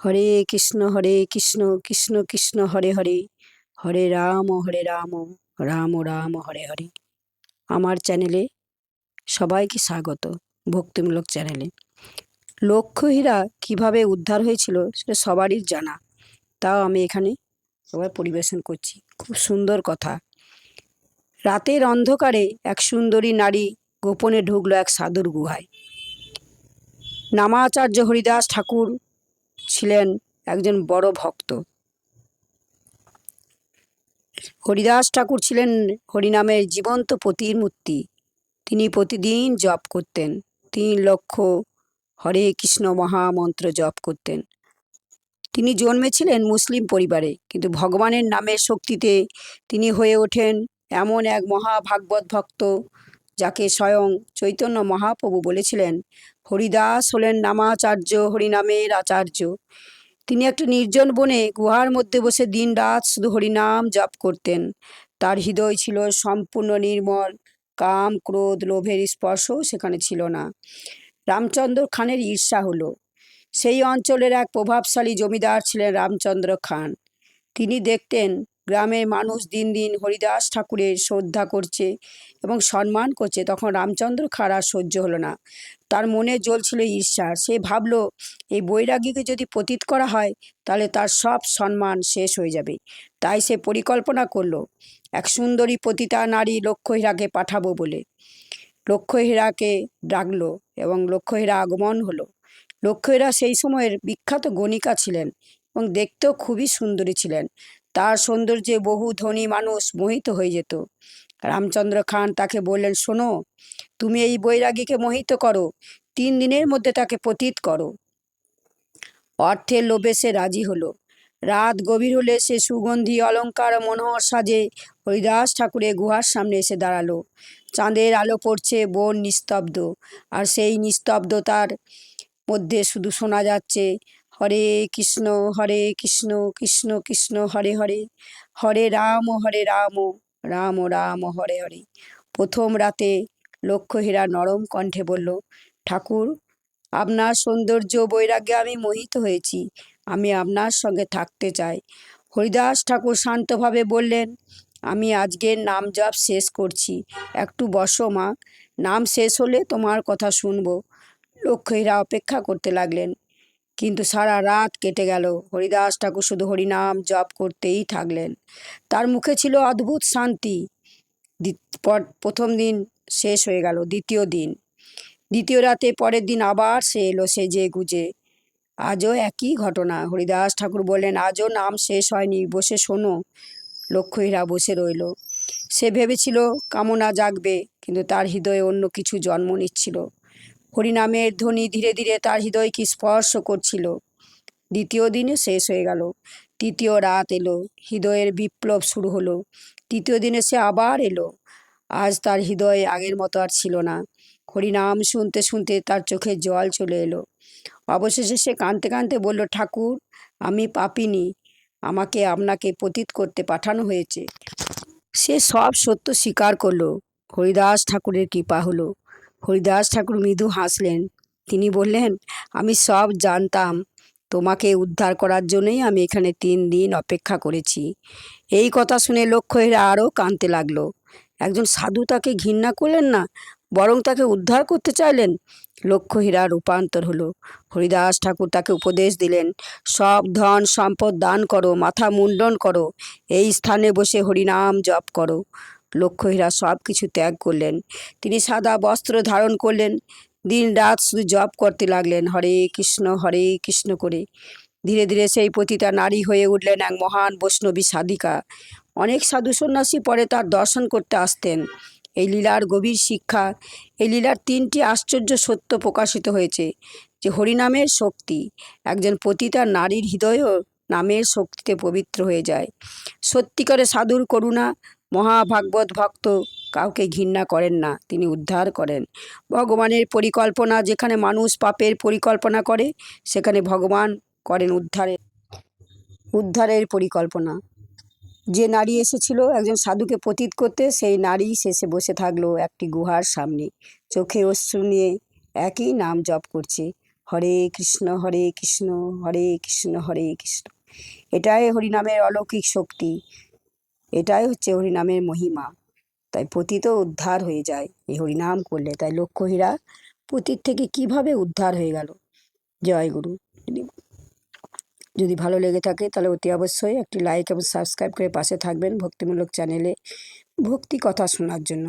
হরে কৃষ্ণ কৃষ্ণ কৃষ্ণ হরে হরে, হরে রাম রাম রাম হরে হরে। আমার চ্যানেলে সবাইকে স্বাগত। ভক্তিমূলক চ্যানেলে লক্ষ্যহীরা কিভাবে উদ্ধার হয়েছিল সেটা সবারই জানা, তাও আমি এখানে সবাই পরিবেশন করছি। খুব সুন্দর কথা। রাতের অন্ধকারে এক সুন্দরী নারী গোপনে ঢুকলো এক সাধুর গুহায়। নামাচার্য হরিদাস ঠাকুর ছিলেন একজন বড় ভক্ত। হরিদাস ঠাকুর ছিলেন হরিনামের জীবন্ত প্রতিমূর্তি। তিনি প্রতিদিন জপ করতেন, 3 লক্ষ হরে কৃষ্ণ মহামন্ত্র জপ করতেন। তিনি জন্মেছিলেন মুসলিম পরিবারে, কিন্তু ভগবানের নামের শক্তিতে তিনি হয়ে ওঠেন এমন এক মহাভাগবত ভক্ত, যাকে স্বয়ং চৈতন্য মহাপ্রভু বলেছিলেন, হরিদাস হলেন নামাচার্য, হরিনামের আচার্য। তিনি একটা নির্জন বনে গুহার মধ্যে বসে দিনরাত শুধু হরিনাম জপ করতেন। তার হৃদয় ছিল সম্পূর্ণ নির্মল, কাম ক্রোধ লোভের স্পর্শও সেখানে ছিল না। রামচন্দ্র খানের ঈর্ষা হলো। সেই অঞ্চলের এক প্রভাবশালী জমিদার ছিলেন রামচন্দ্র খান। তিনি দেখতেন গ্রামের মানুষ দিন দিন হরিদাস ঠাকুরের শ্রদ্ধা করছে এবং সম্মান করছে। তখন রামচন্দ্র খাঁর আর সহ্য হলো না। তার মনে জ্বলছিল ঈর্ষা। সে ভাবল, এই বৈরাগীকে যদি পতিত করা হয় তাহলে তার সব সম্মান শেষ হয়ে যাবে। তাই সে পরিকল্পনা করলো এক সুন্দরী পতিতা নারী লক্ষ্যহীরাকে পাঠাবো বলে। লক্ষ্যহীরাকে ডাকলো এবং লক্ষ্যহীরা আগমন হলো। লক্ষ্যহীরা সেই সময়ের বিখ্যাত গণিকা ছিলেন এবং দেখতেও খুবই সুন্দরী ছিলেন। তার সৌন্দর্যে বহু ধনী মানুষ মোহিত হয়ে যেত। রামচন্দ্র খান তাকে বললেন, শোনো, তুমি এই বৈরাগীকে মোহিত করো, 3 দিনের মধ্যে তাকে পতিত করো। অর্থের লোভে সে রাজি হলো। রাত গভীর হলে সে সুগন্ধি অলঙ্কার মনোহর সাজে হরিদাস ঠাকুরের গুহার সামনে এসে দাঁড়ালো। চাঁদের আলো পড়ছে, বন নিস্তব্ধ, আর সেই নিস্তব্ধতার মধ্যে শুধু শোনা যাচ্ছে হরে কৃষ্ণ কৃষ্ণ কৃষ্ণ হরে হরে, হরে রাম রাম রাম হরে হরে। প্রথম রাতে লক্ষ্যহীরা নরম কণ্ঠে বলল, ঠাকুর, আপনার সৌন্দর্য বৈরাগ্যে আমি মোহিত হয়েছি, আমি আপনার সঙ্গে থাকতে চাই। হরিদাস ঠাকুর শান্তভাবে বললেন, আমি আজকের নাম জপ শেষ করছি, একটু বসো মা, নাম শেষ হলে তোমার কথা শুনবো। লক্ষ্যহীরা অপেক্ষা করতে লাগলেন, কিন্তু সারা রাত কেটে গেল। হরিদাস ঠাকুর শুধু হরিনাম জপ করতেই থাকলেন। তার মুখে ছিল অদ্ভুত শান্তি। প্রথম দিন শেষ হয়ে গেল। দ্বিতীয় রাতে পরের দিন আবার সে এলো সেজে গুজে। আজও একই ঘটনা। হরিদাস ঠাকুর বললেন, আজও নাম শেষ হয়নি, বসে শোনো। লক্ষ্যহীরা বসে রইল। সে ভেবেছিল কামনা জাগবে, কিন্তু তার হৃদয়ে অন্য কিছু জন্ম নিচ্ছিল। হরিনামের ধ্বনি ধীরে ধীরে তার হৃদয়কে স্পর্শ করছিল। দ্বিতীয় দিনে শেষ হয়ে গেল। তৃতীয় রাত এলো, হৃদয়ের বিপ্লব শুরু হলো। তৃতীয় দিনে সে আবার এলো। আজ তার হৃদয় আগের মতো আর ছিল না। হরিনাম শুনতে শুনতে তার চোখে জল চলে এলো। অবশেষে সে কাঁদতে কাঁদতে বলল, ঠাকুর, আমি পাপিনী, আমাকে আপনাকে পতিত করতে পাঠানো হয়েছে। সে সব সত্য স্বীকার করলো। হরিদাস ঠাকুরের কৃপা হলো। হরিদাস ঠাকুর মৃদু হাসলেন। তিনি বললেন, আমি সব জানতাম, তোমাকে উদ্ধার করার জন্যই আমি এখানে 3 দিন অপেক্ষা করেছি। এই কথা শুনে লক্ষ্যহীরা আরও কাঁদতে লাগলো। একজন সাধু তাকে ঘৃণা করলেন না, বরং তাকে উদ্ধার করতে চাইলেন। লক্ষ্যহীরা রূপান্তর হলো। হরিদাস ঠাকুর তাকে উপদেশ দিলেন, সব ধন সম্পদ দান করো, মাথা মুন্ডন করো, এই স্থানে বসে হরিনাম জপ করো। লক্ষ্যহীরা সব কিছু ত্যাগ করলেন। তিনি সাদা বস্ত্র ধারণ করলেন। দিন রাত শুধু জপ করতে লাগলেন হরে কৃষ্ণ করে। ধীরে ধীরে সেই পতিতা নারী হয়ে উঠলেন এক মহান বৈষ্ণবী সাধিকা। অনেক সাধু সন্ন্যাসী পরে তার দর্শন করতে আসতেন। এই লীলার গভীর শিক্ষা, এই লীলার 3টি আশ্চর্য সত্য প্রকাশিত হয়েছে, যে হরিনামের শক্তি, একজন পতিতা নারীর হৃদয়ও নামের শক্তিতে পবিত্র হয়ে যায়। সত্যিকারে সাধুর করুণা, মহাভাগবত ভক্ত কাউকে ঘৃণা করেন না, তিনি উদ্ধার করেন। ভগবানের পরিকল্পনা, যেখানে মানুষ পাপের পরিকল্পনা করে, সেখানে ভগবান করেন উদ্ধারের পরিকল্পনা। যে নারী এসেছিল একজন সাধুকে পতিত করতে, সেই নারী শেষে বসে থাকলো একটি গুহার সামনে, চোখে অশ্রু নিয়ে একই নাম জপ করছে, হরে কৃষ্ণ হরে কৃষ্ণ হরে কৃষ্ণ হরে কৃষ্ণ। এটাই হরিনামের অলৌকিক শক্তি, এটাই হচ্ছে হরিনামের মহিমা। তাই পতিত উদ্ধার হয়ে যায় এই হরিনাম করলে। তাই লক্ষ্মীরা পতির থেকে কিভাবে উদ্ধার হয়ে গেল। জয় গুরু। যদি ভালো লেগে থাকে তাহলে অতি অবশ্যই একটি লাইক এবং সাবস্ক্রাইব করে পাশে থাকবেন ভক্তিমূলক চ্যানেলে ভক্তি কথা শোনার জন্য।